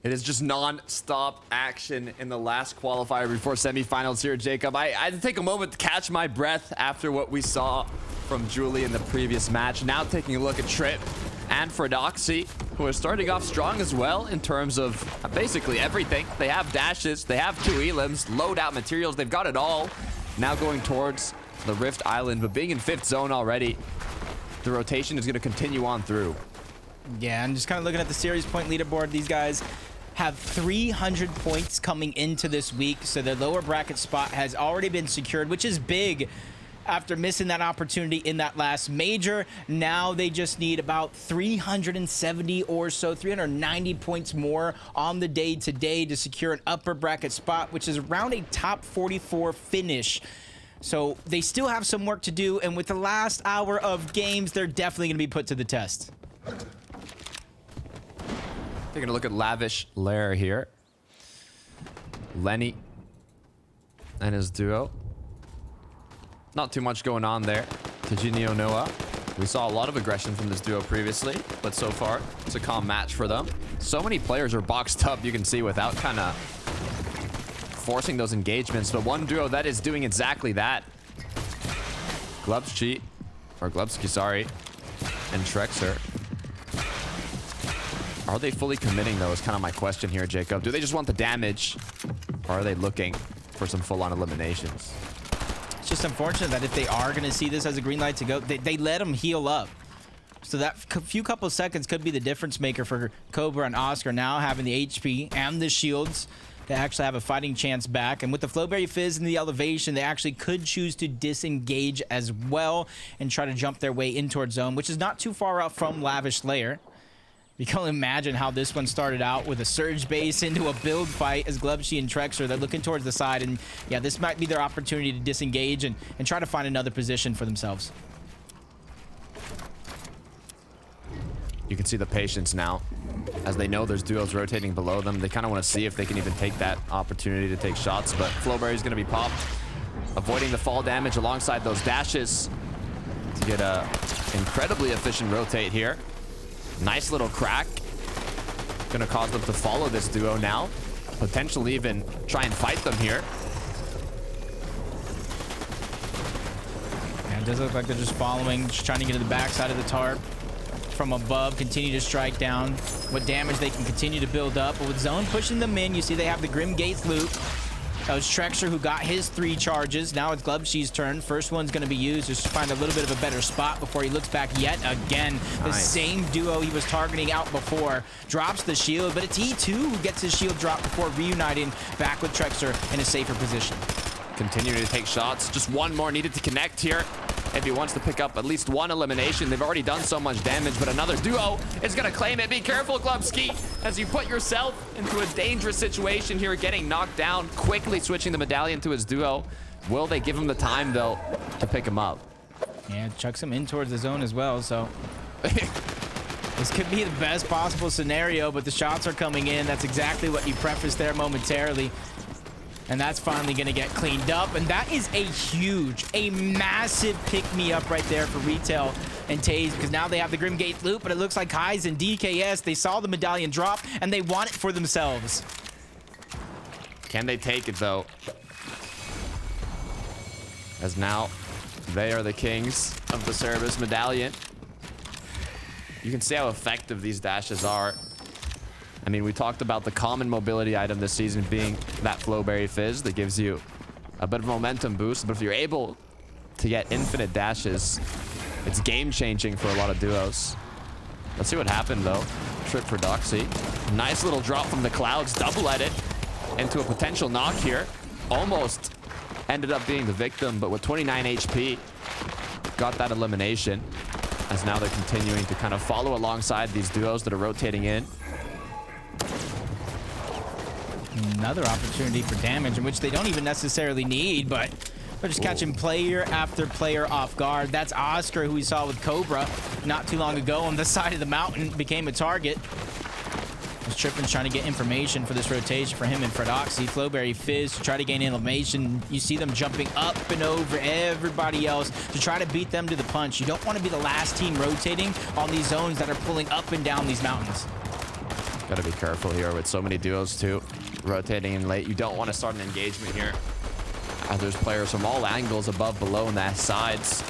It is just non-stop action in the last qualifier before semifinals here, Jacob. I had to take a moment to catch my breath after what we saw from Julie in the previous match. Now taking a look at Trip and Fordoxy, who are starting off strong as well in terms of basically everything. They have dashes, they have 2 elims, loadout materials, they've got it all. Now going towards the Rift Island, but being in 5th zone already, the rotation is going to continue on through. Yeah, and just kind of looking at the series point leaderboard, these guys have 300 points coming into this week, so their lower bracket spot has already been secured, which is big after missing that opportunity in that last major. Now they just need about 370 or so, 390 points more on the day today to secure an upper bracket spot, which is around a top 44 finish. So they still have some work to do, and with the last hour of games, they're definitely going to be put to the test. Taking a look at Lavish Lair here. Lenny and his duo. Not too much going on there. Tajinio Noah. We saw a lot of aggression from this duo previously, but so far it's a calm match for them. So many players are boxed up, you can see, without kind of forcing those engagements. But one duo that is doing exactly that. Glubsky, sorry, and Trexer. Are they fully committing, though, is kind of my question here, Jacob. Do they just want the damage, or are they looking for some full-on eliminations? It's just unfortunate that if they are going to see this as a green light to go, they let them heal up. So that few couple seconds could be the difference maker for Cobra and Oscar now having the HP and the shields to actually have a fighting chance back. And with the Flowberry Fizz and the elevation, they actually could choose to disengage as well and try to jump their way in towards zone, which is not too far out from Lavish Lair. You can only imagine how this one started out with a surge base into a build fight as Glubsky and Trexer, they're looking towards the side. And yeah, this might be their opportunity to disengage and try to find another position for themselves. You can see the patience now. As they know there's duos rotating below them, they kind of want to see if they can even take that opportunity to take shots. But Flowberry's going to be popped, avoiding the fall damage alongside those dashes to get a incredibly efficient rotate here. Nice little crack. Gonna cause them to follow this duo now. Potentially even try and fight them here. Yeah, it does look like they're just following, just trying to get to the backside of the tarp from above, continue to strike down. What damage they can continue to build up. But with zone pushing them in, you see they have the Grim Gates loop. That was Trexer who got his 3 charges. Now it's Glubsky's turn. First one's going to be used just to find a little bit of a better spot before he looks back yet again. The same duo he was targeting out before. Drops the shield, but it's E2 who gets his shield dropped before reuniting back with Trexer in a safer position. Continuing to take shots. Just one more needed to connect here. If he wants to pick up at least 1 elimination, they've already done so much damage, but another duo is going to claim it. Be careful, Glubsky, as you put yourself into a dangerous situation here, getting knocked down, quickly switching the medallion to his duo. Will they give him the time, though, to pick him up? Yeah, chucks him in towards the zone as well, so this could be the best possible scenario, but the shots are coming in. That's exactly what you prefaced there momentarily. And that's finally going to get cleaned up. And that is a massive pick-me-up right there for Retail and Taze, because now they have the Grim Gate loop, but it looks like Kai's and DKS, they saw the medallion drop, and they want it for themselves. Can they take it, though? As now, they are the kings of the Cerberus medallion. You can see how effective these dashes are. I mean, we talked about the common mobility item this season being that Flowberry Fizz that gives you a bit of momentum boost. But if you're able to get infinite dashes, it's game-changing for a lot of duos. Let's see what happened, though. Trip for Doxy. Nice little drop from the clouds. Double-edit into a potential knock here. Almost ended up being the victim, but with 29 HP, got that elimination. As now they're continuing to kind of follow alongside these duos that are rotating in. Another opportunity for damage, in which they don't even necessarily need, but they're just catching player after player off guard. That's Oscar, who we saw with Cobra not too long ago on the side of the mountain, became a target. As Trippin's trying to get information for this rotation for him and Fordoxy. Flowberry Fizz to try to gain information. You see them jumping up and over everybody else to try to beat them to the punch. You don't want to be the last team rotating on these zones that are pulling up and down these mountains. Gotta be careful here with so many duos too. Rotating in late. You don't want to start an engagement here. As there's players from all angles, above, below, and the sides.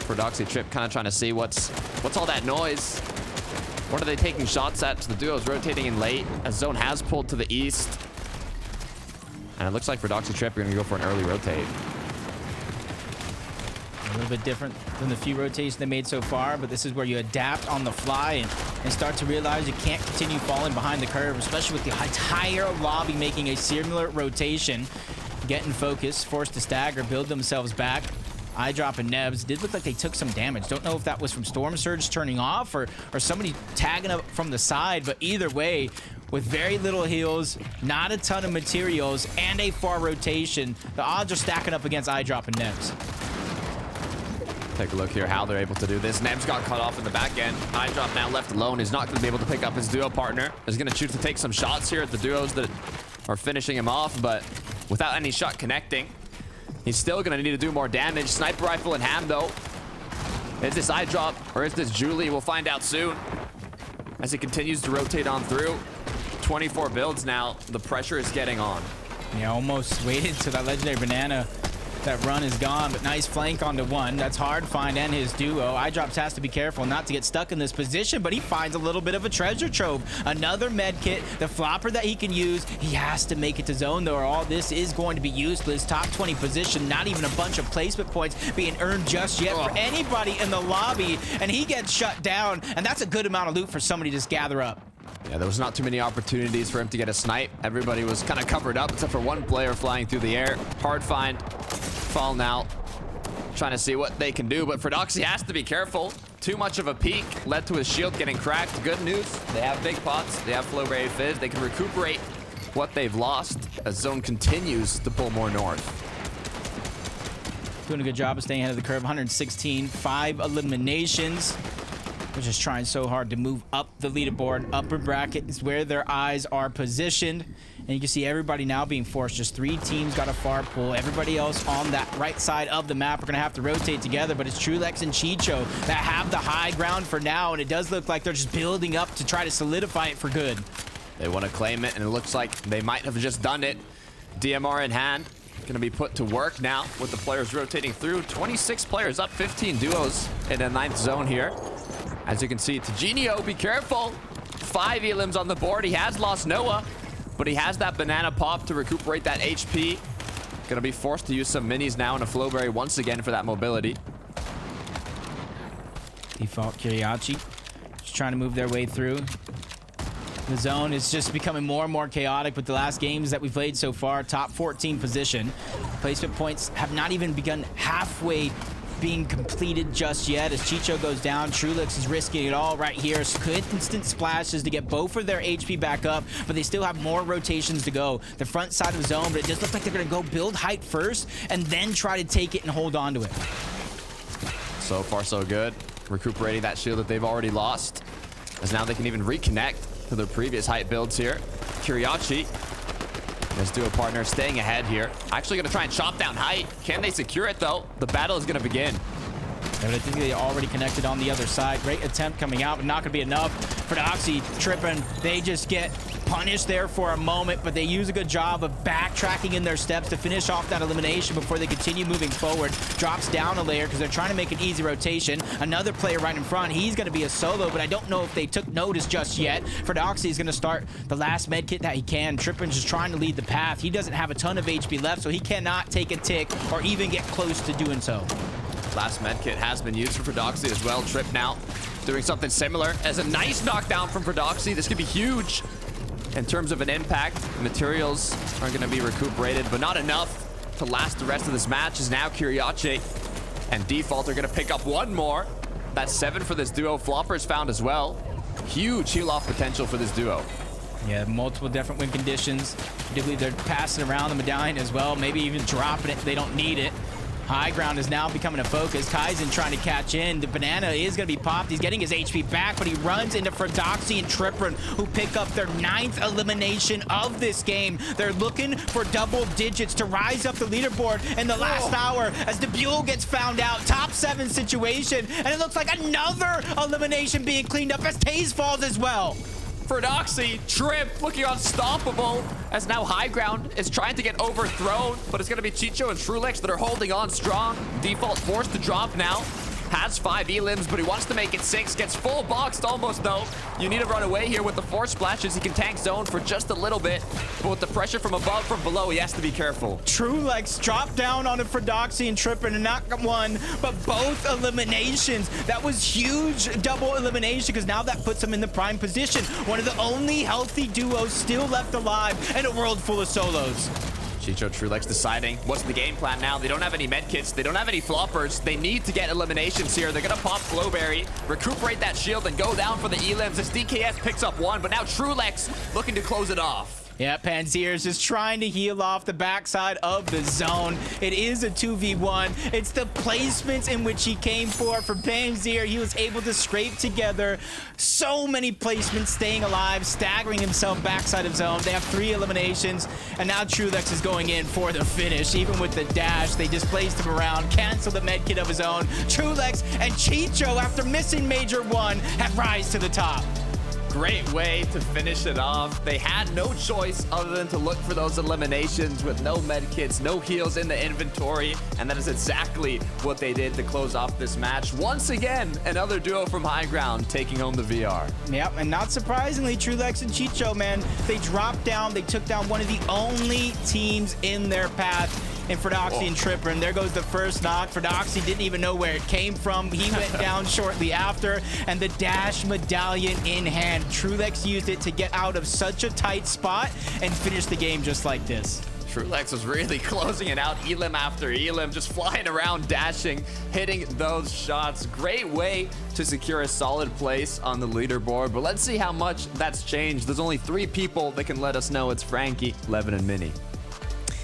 Fordoxy Trip kind of trying to see what's all that noise. What are they taking shots at? The duo's rotating in late. As Zone has pulled to the east. And it looks like Fordoxy Trip are going to go for an early rotate. A little bit different than the few rotations they made so far, but this is where you adapt on the fly and start to realize you can't continue falling behind the curve, especially with the entire lobby making a similar rotation. Get in focus, forced to stagger, build themselves back. Eye drop and Nebs did look like they took some damage. Don't know if that was from Storm Surge turning off or somebody tagging up from the side, but either way, with very little heals, not a ton of materials, and a far rotation, the odds are stacking up against Eye drop and Nebs. Take a look here how they're able to do this. Nebs got cut off in the back end. Eye drop now left alone. He's not going to be able to pick up his duo partner. He's going to choose to take some shots here at the duos that are finishing him off, but without any shot connecting. He's still going to need to do more damage. Sniper rifle in hand, though. Is this Eye drop or is this Julie? We'll find out soon. As he continues to rotate on through. 24 builds now. The pressure is getting on. Yeah, almost waited till that legendary banana. That run is gone, but nice flank onto one. That's hard find and his duo. Eye drops has to be careful not to get stuck in this position, but he finds a little bit of a treasure trove. Another med kit, the flopper that he can use. He has to make it to zone, though, or all this is going to be useless. Top 20 position, not even a bunch of placement points being earned just yet for anybody in the lobby, and he gets shut down, and that's a good amount of loot for somebody to just gather up. Yeah, there was not too many opportunities for him to get a snipe. Everybody was kind of covered up except for one player flying through the air. Hard find. Falling out. Trying to see what they can do, but Fordoxy has to be careful. Too much of a peek led to his shield getting cracked. Good news. They have big pots. They have Flowberry Fizz. They can recuperate what they've lost as Zone continues to pull more north. Doing a good job of staying ahead of the curve. 116, 5 eliminations. They're just trying so hard to move up the leaderboard. Upper bracket is where their eyes are positioned. And you can see everybody now being forced. Just 3 teams got a far pull. Everybody else on that right side of the map are going to have to rotate together. But it's Trulex and Chico that have the high ground for now. And it does look like they're just building up to try to solidify it for good. They want to claim it, and it looks like they might have just done it. DMR in hand. Going to be put to work now with the players rotating through. 26 players up, 15 duos in the 9th zone here. As you can see, Tagenio, be careful. 5 elims on the board. He has lost Noah, but he has that banana pop to recuperate that HP. Gonna be forced to use some minis now and a Flowberry once again for that mobility. Default Kiriachi just trying to move their way through. The zone is just becoming more and more chaotic with the last games that we've played so far. Top 14 position. Placement points have not even begun halfway being completed just yet. As Chico goes down, Trulex is risking it all right here. Good instant splashes to get both of their HP back up, but they still have more rotations to go. The front side of the zone, but it just looks like they're going to go build height first and then try to take it and hold on to it. So far, so good. Recuperating that shield that they've already lost, as now they can even reconnect to their previous height builds here. Kiriachi, his duo partner, staying ahead here. Actually going to try and chop down height. Can they secure it, though? The battle is going to begin. Yeah, but I think they already connected on the other side. Great attempt coming out, but not going to be enough. Fordoxy tripping. They just get punished there for a moment, but they use a good job of backtracking in their steps to finish off that elimination before they continue moving forward. Drops down a layer because they're trying to make an easy rotation. Another player right in front. He's going to be a solo, but I don't know if they took notice just yet. Fordoxy is going to start the last med kit that he can. Trippin's just trying to lead the path. He doesn't have a ton of HP left, so he cannot take a tick or even get close to doing so. Last medkit has been used for Fordoxy as well. Trip now doing something similar as a nice knockdown from Fordoxy. This could be huge in terms of an impact. Materials are going to be recuperated, but not enough to last the rest of this match, as now Kiriachi and Default are going to pick up one more. That's 7 for this duo. Flopper's found as well. Huge heal off potential for this duo. Yeah, multiple different win conditions. I do believe they're passing around the medallion as well, maybe even dropping it if they don't need it. High ground is now becoming a focus. Kaizen trying to catch in. The banana is going to be popped. He's getting his HP back, but he runs into Fordoxy and Trippin, who pick up their 9th elimination of this game. They're looking for double digits to rise up the leaderboard in the last hour as the Buell gets found out. Top 7 situation, and it looks like another elimination being cleaned up as Taze falls as well. Ferdoxy, Trip looking unstoppable as now High Ground is trying to get overthrown, but it's going to be Chico and Trulex that are holding on strong. Default forced to drop now. Has 5 elims, but he wants to make it 6. Gets full boxed almost, though. You need to run away here with the force splashes. He can tank zone for just a little bit, but with the pressure from above, from below, he has to be careful. Trulex dropped down on a Ferdoxy and Trip and not one, but both eliminations. That was huge double elimination because now that puts him in the prime position. One of the only healthy duos still left alive in a world full of solos. Chico, Trulex deciding what's the game plan now. They don't have any medkits. They don't have any floppers. They need to get eliminations here. They're going to pop Flowberry, recuperate that shield, and go down for the elims as DKS picks up 1. But now Trulex looking to close it off. Yeah, Panzer is just trying to heal off the backside of the zone. It is a 2v1. It's the placements in which he came for Panzer. He was able to scrape together so many placements, staying alive, staggering himself backside of zone. They have 3 eliminations, and now Trulex is going in for the finish. Even with the dash, they displaced him around, canceled the medkit of his own. Trulex and Chico, after missing Major 1, have rise to the top. Great way to finish it off. They had no choice other than to look for those eliminations with no medkits, no heals in the inventory, and that is exactly what they did to close off this match. Once again, another duo from High Ground taking home the VR. Yep, and not surprisingly, Trulex and Chico, man, they dropped down. They took down one of the only teams in their path in Ferdoxy and Tripper, and there goes the first knock. Ferdoxy didn't even know where it came from. He went down shortly after, and the dash medallion in hand. Trulex used it to get out of such a tight spot and finish the game just like this. Trulex was really closing it out, elim after elim, just flying around, dashing, hitting those shots. Great way to secure a solid place on the leaderboard, but let's see how much that's changed. There's only 3 people that can let us know it's Frankie, Levin, and Minnie.